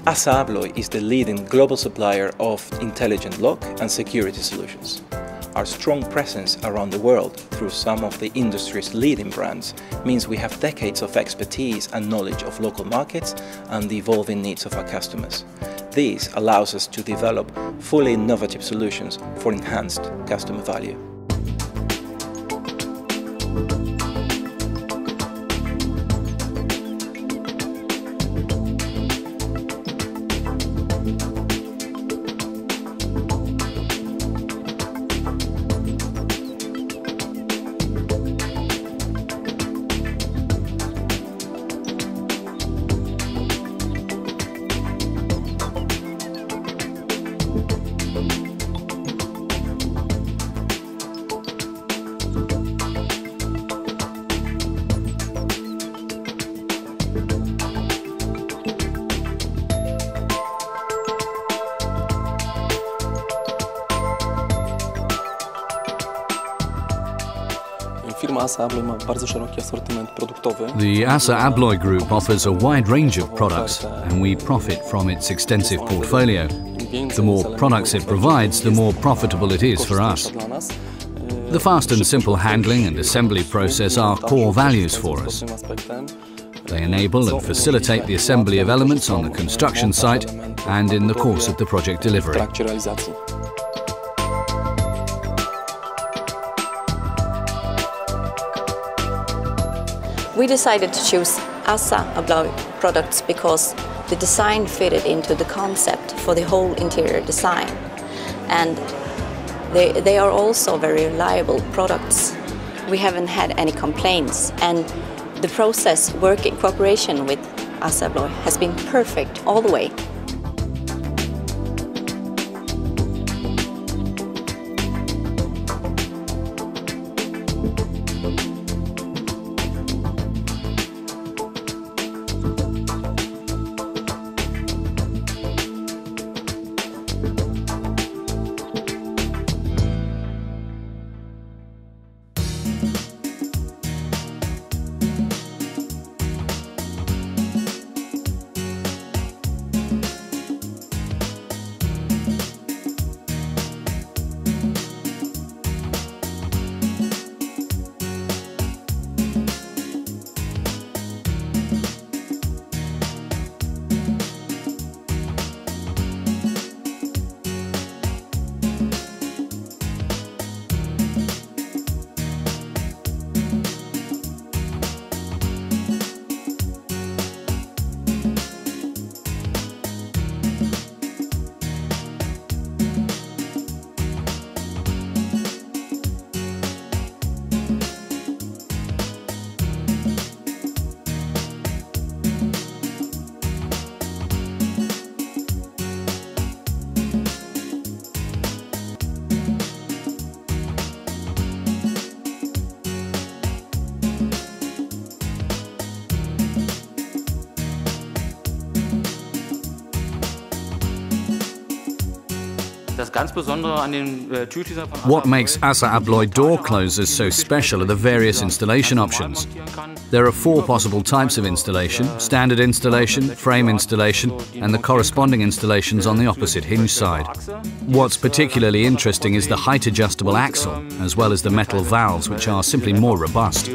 ASSA ABLOY is the leading global supplier of intelligent lock and security solutions. Our strong presence around the world through some of the industry's leading brands means we have decades of expertise and knowledge of local markets and the evolving needs of our customers. This allows us to develop fully innovative solutions for enhanced customer value. The ASSA ABLOY Group offers a wide range of products, and we profit from its extensive portfolio. The more products it provides, the more profitable it is for us. The fast and simple handling and assembly process are core values for us. They enable and facilitate the assembly of elements on the construction site and in the course of the project delivery. We decided to choose ASSA ABLOY products because the design fitted into the concept for the whole interior design, and they are also very reliable products. We haven't had any complaints, and the process work in cooperation with ASSA ABLOY has been perfect all the way. What makes ASSA ABLOY door closers so special are the various installation options. There are 4 possible types of installation: standard installation, frame installation, and the corresponding installations on the opposite hinge side. What's particularly interesting is the height adjustable axle, as well as the metal valves, which are simply more robust.